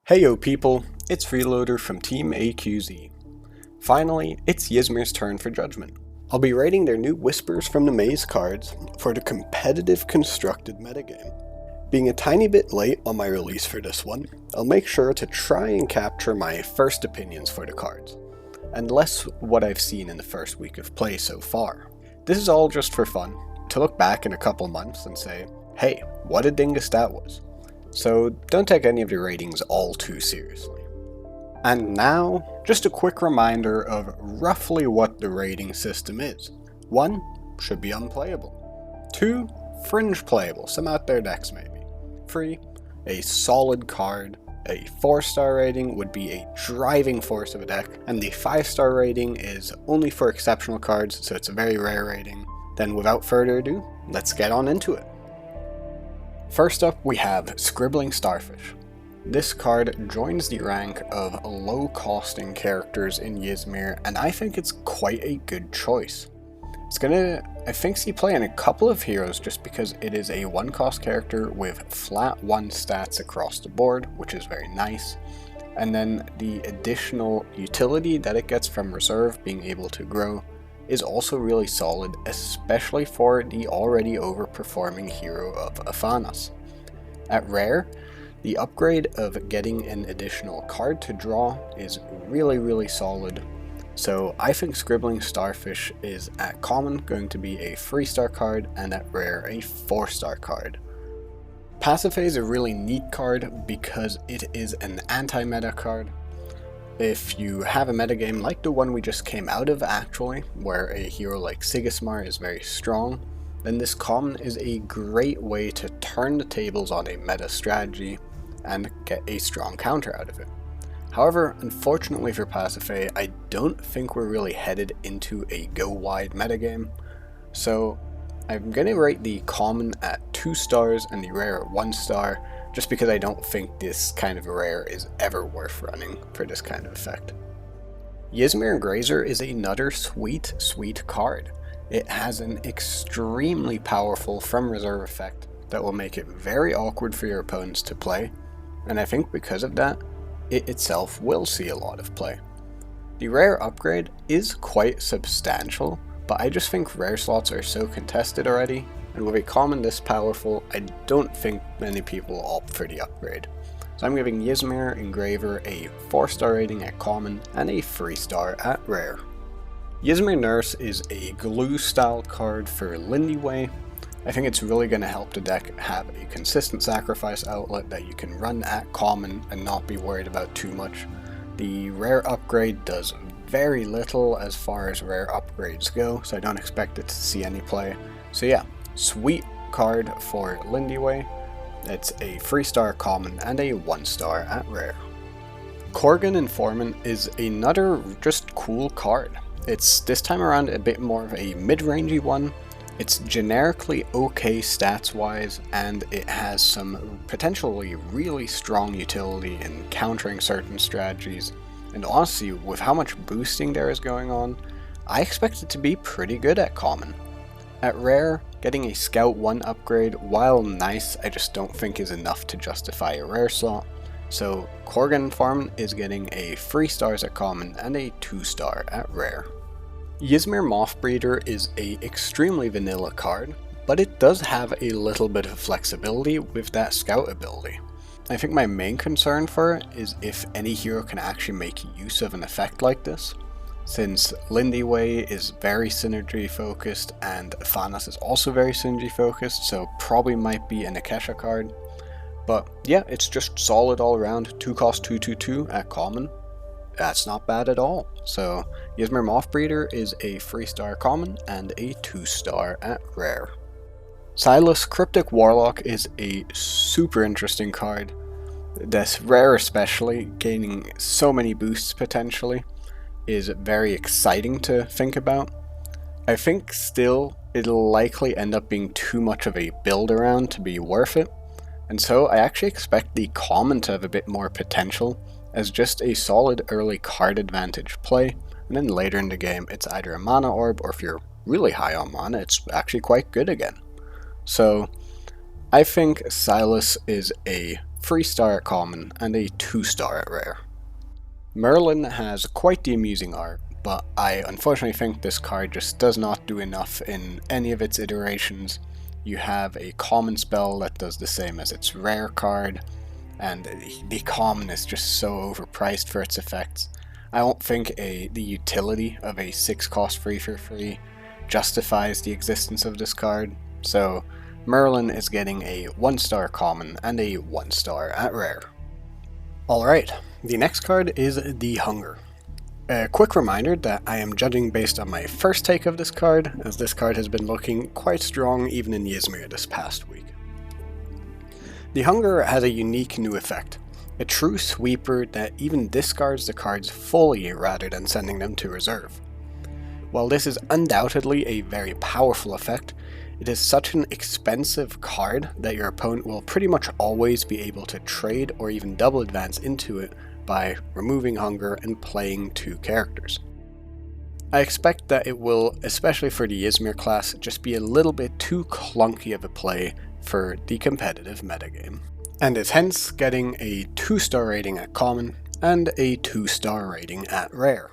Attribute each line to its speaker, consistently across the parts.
Speaker 1: Heyo people, it's Freeloader from Team AQZ. Finally, it's Yzmir's turn for judgment. I'll be rating their new Whispers from the Maze cards for the competitive constructed metagame. Being a tiny bit late on my release for this one, I'll make sure to try and capture my first opinions for the cards, and less what I've seen in the first week of play so far. This is all just for fun, to look back in a couple months and say, hey, what a dingus that was. So don't take any of the ratings all too seriously. And now, just a quick reminder of roughly what the rating system is. 1. Should be unplayable. 2. Fringe playable, some out there decks maybe. 3. A solid card. A 4-star rating would be a driving force of a deck, and the 5-star rating is only for exceptional cards, so it's a very rare rating. Then without further ado, let's get on into it. First up, we have Scribbling Starfish. This card joins the rank of low-costing characters in Yzmir, and I think it's quite a good choice. It's gonna, I think, see play in a couple of heroes just because it is a 1-cost character with flat 1 stats across the board, which is very nice. And then the additional utility that it gets from reserve, being able to grow, is also really solid, especially for the already overperforming hero of Evanescence. At rare, the upgrade of getting an additional card to draw is really solid, so I think Scribbling Starfish is at common going to be a 3-star card, and at rare a 4-star card. Pasiphaë is a really neat card because it is an anti-meta card. If you have a metagame like the one we just came out of actually, where a hero like Yzmir is very strong, then this common is a great way to turn the tables on a meta strategy and get a strong counter out of it. However, unfortunately for Pasiphaë, I don't think we're really headed into a go-wide metagame, so I'm going to rate the common at 2 stars and the rare at 1 star, just because I don't think this kind of rare is ever worth running for this kind of effect. Yzmir Engraver is another sweet card. It has an extremely powerful from reserve effect that will make it very awkward for your opponents to play, and I think because of that, it itself will see a lot of play. The rare upgrade is quite substantial, but I just think rare slots are so contested already, and with a common this powerful, I don't think many people will opt for the upgrade. So I'm giving Yzmir Engraver a 4-star rating at common and a 3-star at rare. Yzmir Nurse is a glue style card for Lindy. I think it's really going to help the deck have a consistent sacrifice outlet that you can run at common and not be worried about too much. The rare upgrade does very little as far as rare upgrades go, so I don't expect it to see any play. So yeah, sweet card for Lindy. It's a 3-star common and a 1-star at rare. Qorgan Informant is another just cool card. It's this time around a bit more of a mid-rangey one. It's generically okay stats wise, and it has some potentially really strong utility in countering certain strategies, and honestly, with how much boosting there is going on, I expect it to be pretty good at common. At rare, getting a Scout 1 upgrade, while nice, I just don't think is enough to justify a rare slot, so Qorgan Informant is getting a 3 stars at common and a 2-star at rare. Yzmir Mothbreeder is a extremely vanilla card, but it does have a little bit of flexibility with that Scout ability. I think my main concern for it is if any hero can actually make use of an effect like this, since Lindy is very synergy focused and Evanescence is also very synergy focused, so probably might be an Akesha card. But yeah, it's just solid all around, 2-cost 2/2/2 at common. That's not bad at all. So Yzmir Mothbreeder is a 3-star common and a 2-star at rare. Sylas Cryptic Warlock is a super interesting card. This rare especially, gaining so many boosts potentially, is very exciting to think about. I think still it'll likely end up being too much of a build around to be worth it, and so I actually expect the common to have a bit more potential as just a solid early card advantage play, and then later in the game it's either a mana orb, or if you're really high on mana, it's actually quite good again. So I think Sylas is a 3-star at common, and a 2-star at rare. Merlin has quite the amusing art, but I unfortunately think this card just does not do enough in any of its iterations. You have a common spell that does the same as its rare card, and the common is just so overpriced for its effects. I don't think the utility of a 6-cost free for free justifies the existence of this card, so Merlin is getting a 1-star common and a 1-star at rare. Alright, the next card is the Hunger. A quick reminder that I am judging based on my first take of this card, as this card has been looking quite strong even in Yzmir this past week. The Hunger has a unique new effect, a true sweeper that even discards the cards fully rather than sending them to reserve. While this is undoubtedly a very powerful effect, it is such an expensive card that your opponent will pretty much always be able to trade or even double advance into it by removing Hunger and playing 2 characters. I expect that it will, especially for the Yzmir class, just be a little bit too clunky of a play for the competitive metagame, and is hence getting a 2-star rating at common and a 2-star rating at rare.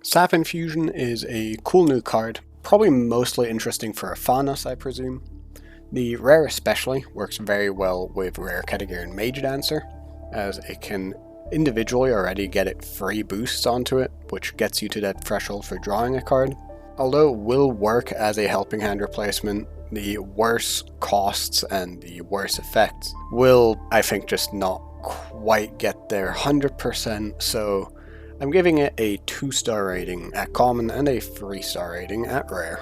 Speaker 1: Sap Infusion is a cool new card, probably mostly interesting for Evanescence, I presume. The rare especially works very well with rare category and Mage Dancer, as it can individually already get it free boosts onto it, which gets you to that threshold for drawing a card. Although it will work as a helping hand replacement, the worse costs and the worse effects will, I think, just not quite get there 100%, so I'm giving it a 2-star rating at common and a 3-star rating at rare.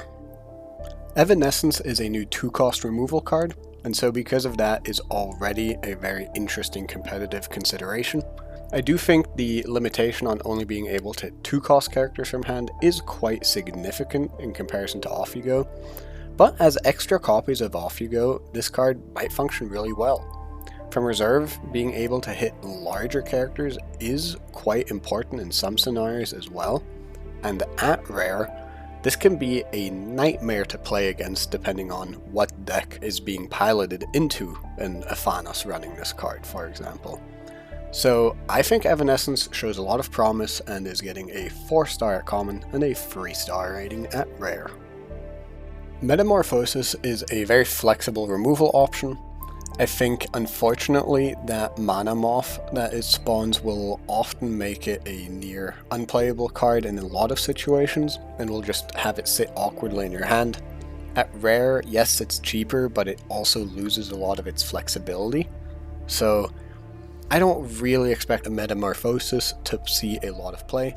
Speaker 1: Evanescence is a new 2-cost removal card, and so because of that is already a very interesting competitive consideration. I do think the limitation on only being able to 2-cost characters from hand is quite significant in comparison to Off You Go, but as extra copies of Off You Go, this card might function really well. From reserve, being able to hit larger characters is quite important in some scenarios as well, and at rare, this can be a nightmare to play against depending on what deck is being piloted into an Evanescence running this card, for example. So I think Evanescence shows a lot of promise and is getting a 4-star at common and a 3-star rating at rare. Metamorphosis is a very flexible removal option. I think, unfortunately, that Mana Moth that it spawns will often make it a near unplayable card in a lot of situations, and will just have it sit awkwardly in your hand. At rare, yes, it's cheaper, but it also loses a lot of its flexibility. So I don't really expect a Metamorphosis to see a lot of play,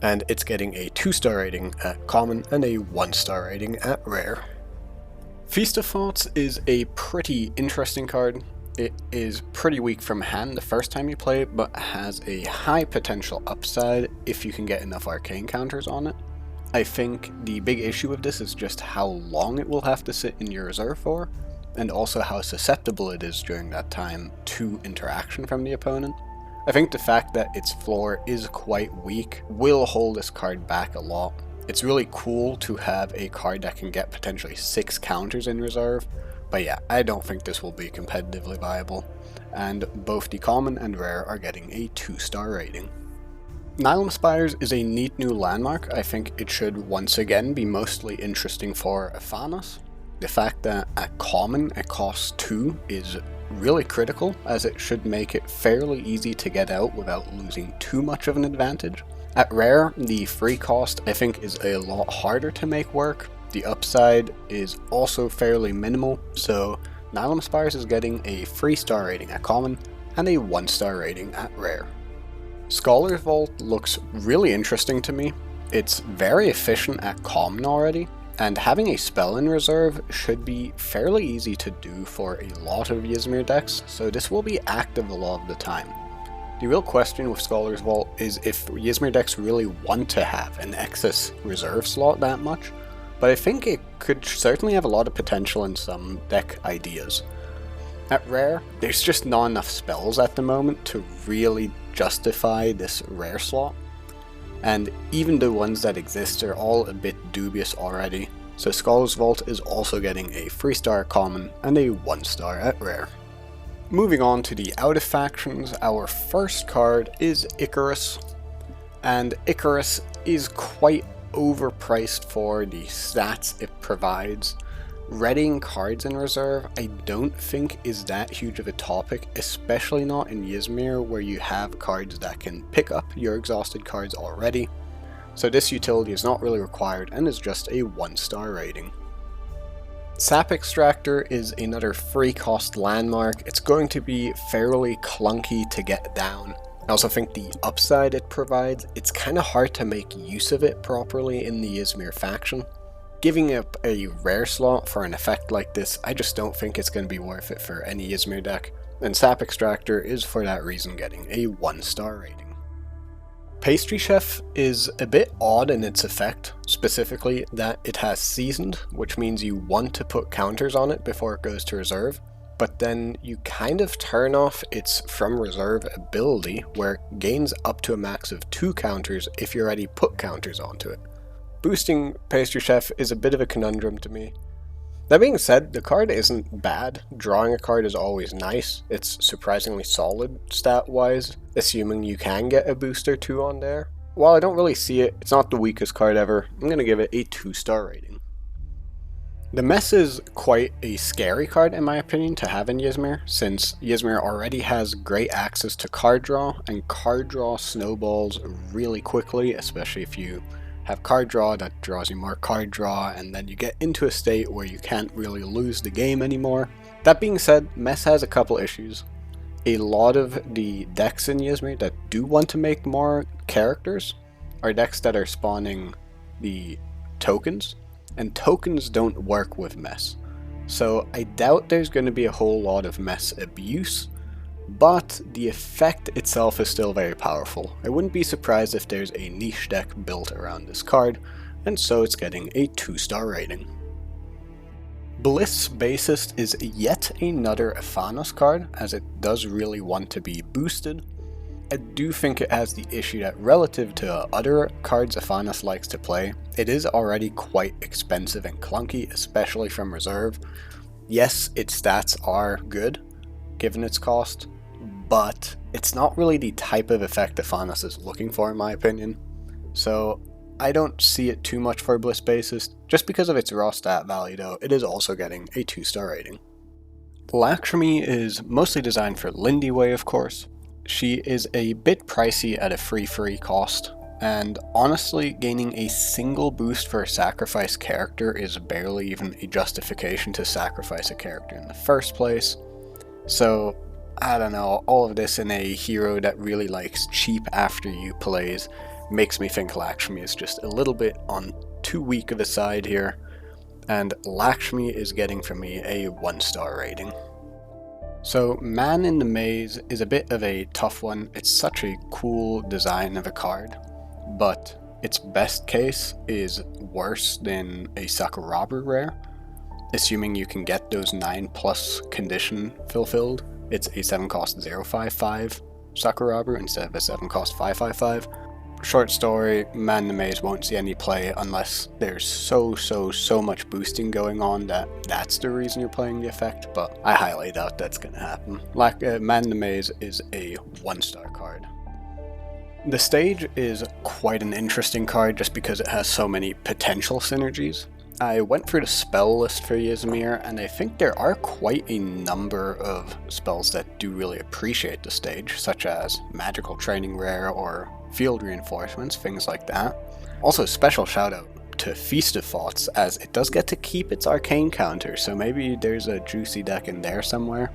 Speaker 1: and it's getting a 2-star rating at common and a 1-star rating at rare. Feast of Thoughts is a pretty interesting card. It is pretty weak from hand the first time you play it, but has a high potential upside if you can get enough arcane counters on it. I think the big issue with this is just how long it will have to sit in your reserve for, and also how susceptible it is during that time to interaction from the opponent. I think the fact that its floor is quite weak will hold this card back a lot. It's really cool to have a card that can get potentially 6 counters in reserve, but yeah, I don't think this will be competitively viable, and both the common and rare are getting a 2-star rating. Nilam Spires is a neat new landmark. I think it should once again be mostly interesting for Evanescence. The fact that at common it costs 2 is really critical, as it should make it fairly easy to get out without losing too much of an advantage. At rare, the free cost I think is a lot harder to make work. The upside is also fairly minimal, so Nilam Spires is getting a 3-star rating at common and a 1-star rating at rare. Scholar's Vault looks really interesting to me. It's very efficient at common already, and having a spell in reserve should be fairly easy to do for a lot of Yzmir decks, so this will be active a lot of the time. The real question with Scholar's Vault is if Yzmir decks really want to have an excess reserve slot that much, but I think it could certainly have a lot of potential in some deck ideas. At rare, there's just not enough spells at the moment to really justify this rare slot, and even the ones that exist are all a bit dubious already, so Scholar's Vault is also getting a 3-star at common and a 1-star at rare. Moving on to the out of factions, our first card is Icarus, and Icarus is quite overpriced for the stats it provides. Readying cards in reserve I don't think is that huge of a topic, especially not in Yzmir where you have cards that can pick up your exhausted cards already, so this utility is not really required and is just a 1-star rating. Sap Extractor is another free cost landmark. It's going to be fairly clunky to get down. I also think the upside it provides, it's kind of hard to make use of it properly in the Yzmir faction. Giving up a rare slot for an effect like this, I just don't think it's going to be worth it for any Yzmir deck, and Sap Extractor is for that reason getting a 1-star rating. Pastry Chef is a bit odd in its effect, specifically that it has Seasoned, which means you want to put counters on it before it goes to reserve, but then you kind of turn off its from reserve ability where it gains up to a max of 2 counters if you already put counters onto it. Boosting Pastry Chef is a bit of a conundrum to me. That being said, the card isn't bad. Drawing a card is always nice. It's surprisingly solid stat-wise, assuming you can get a boost or 2 on there. While I don't really see it, it's not the weakest card ever. I'm going to give it a 2-star rating. The Mess is quite a scary card in my opinion to have in Yzmir, since Yzmir already has great access to card draw, and card draw snowballs really quickly, especially if you have card draw that draws you more card draw, and then you get into a state where you can't really lose the game anymore. That being said, Mess has a couple issues. A lot of the decks in Yzmir that do want to make more characters are decks that are spawning the tokens, and tokens don't work with Mess. So I doubt there's going to be a whole lot of Mess abuse, but the effect itself is still very powerful. I wouldn't be surprised if there's a niche deck built around this card, and so it's getting a 2-star rating. BLISS Bassist is yet another Ephanos card, as it does really want to be boosted. I do think it has the issue that relative to other cards Ephanos likes to play, it is already quite expensive and clunky, especially from reserve. Yes, its stats are good, given its cost, but it's not really the type of effect Ephanos is looking for in my opinion. So I don't see it too much for BLISS Bassist. Just because of its raw stat value though, it is also getting a 2-star rating. Lakshmi is mostly designed for Lindy Way of course. She is a bit pricey at a free cost, and honestly gaining a single boost for a sacrifice character is barely even a justification to sacrifice a character in the first place. So I don't know, all of this in a hero that really likes cheap after you plays makes me think Lakshmi is just a little bit on too weak of a side here, and Lakshmi is getting from me a 1-star rating. So Man in the Maze is a bit of a tough one. It's such a cool design of a card, but its best case is worse than a Sakurabu rare, assuming you can get those 9+ condition fulfilled. It's a 7-cost 0/5/5 Sakurabu instead of a 7-cost 5/5/5. Short story, Man in the Maze won't see any play unless there's so much boosting going on that's the reason you're playing the effect, but I highly doubt that's gonna happen. Man in the Maze is a 1-star card. The Stage is quite an interesting card just because it has so many potential synergies. I went through the spell list for Yzmir, and I think there are quite a number of spells that do really appreciate the Stage, such as Magical Training Rare or Field Reinforcements, things like that. Also, special shout out to Feast of Thoughts, as it does get to keep its arcane counter, so maybe there's a juicy deck in there somewhere.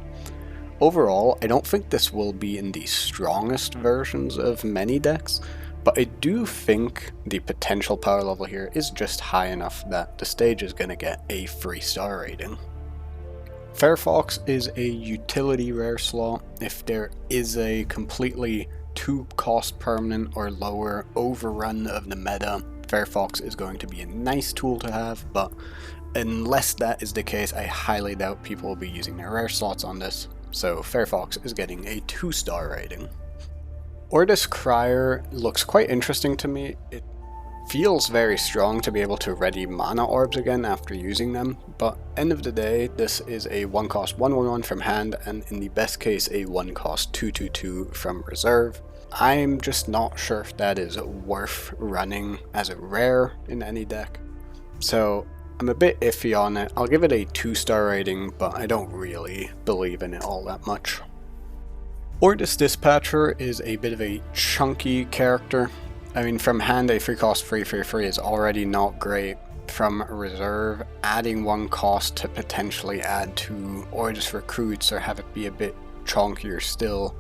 Speaker 1: Overall, I don't think this will be in the strongest versions of many decks, but I do think the potential power level here is just high enough that the Stage is going to get a 3-star rating. Fairfox is a utility rare slot. If there is a completely 2-cost permanent or lower overrun of the meta, Fairfox is going to be a nice tool to have, but unless that is the case, I highly doubt people will be using their rare slots on this, so Fairfox is getting a 2-star rating. Ordis Crier looks quite interesting to me. It feels very strong to be able to ready mana orbs again after using them, but end of the day, this is a 1 cost 1/1/1 from hand, and in the best case a 1 cost 2/2/2 from reserve. I'm just not sure if that is worth running as a rare in any deck, so I'm a bit iffy on it. I'll give it a 2-star rating, but I don't really believe in it all that much. Ordis Dispatcher is a bit of a chunky character. I mean, from hand a 3 cost 3/3/3 is already not great. From reserve, adding 1 cost to potentially add to Ordis recruits or have it be a bit chunkier still,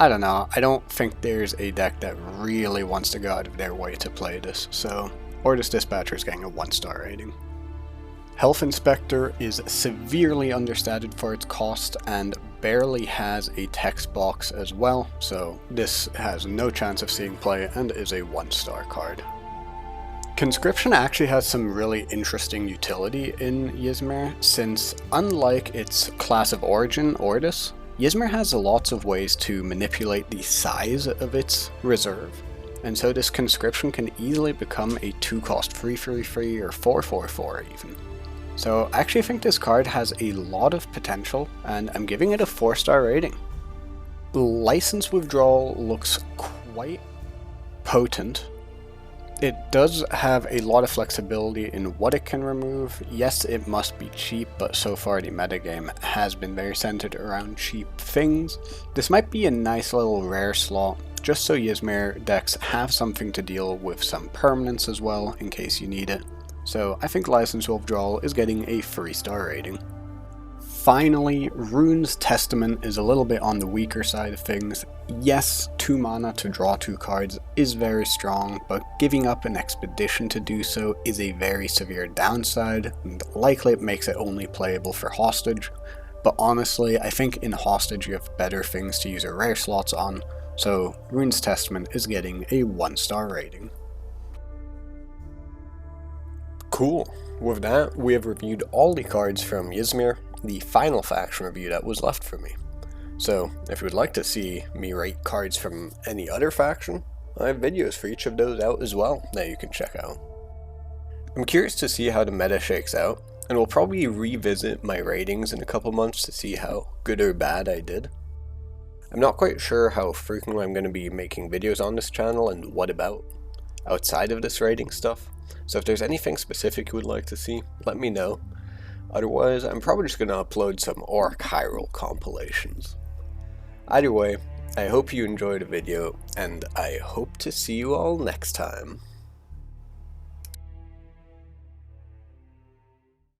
Speaker 1: I don't know. I don't think there's a deck that really wants to go out of their way to play this, so Ordis Dispatcher is getting a 1-star rating. Health Inspector is severely understated for its cost and barely has a text box as well, so this has no chance of seeing play and is a 1-star card. Conscription actually has some really interesting utility in Yzmir, since unlike its class of origin, Ordis, Yzmir has lots of ways to manipulate the size of its reserve, and so this Conscription can easily become a 2 cost 3/3/3 or 4/4/4 even. So I actually think this card has a lot of potential, and I'm giving it a 4-star rating. License Withdrawal looks quite potent. It does have a lot of flexibility in what it can remove. Yes, it must be cheap, but so far the metagame has been very centered around cheap things. This might be a nice little rare slot, just so Yzmir decks have something to deal with some permanents as well, in case you need it. So I think License Withdrawal is getting a 3-star rating. Finally, Rune's Testament is a little bit on the weaker side of things. Yes, 2 mana to draw 2 cards is very strong, but giving up an expedition to do so is a very severe downside, and likely it makes it only playable for Hostage. But honestly, I think in Hostage you have better things to use your rare slots on, so Rune's Testament is getting a 1-star rating. Cool. With that, we have reviewed all the cards from Yzmir, the final faction review that was left for me. So, if you would like to see me rate cards from any other faction, I have videos for each of those out as well that you can check out. I'm curious to see how the meta shakes out, and will probably revisit my ratings in a couple months to see how good or bad I did. I'm not quite sure how frequently I'm going to be making videos on this channel and what about outside of this rating stuff, so if there's anything specific you would like to see, let me know. Otherwise, I'm probably just going to upload some Orc Hyrule compilations. Either way, I hope you enjoyed the video, and I hope to see you all next time.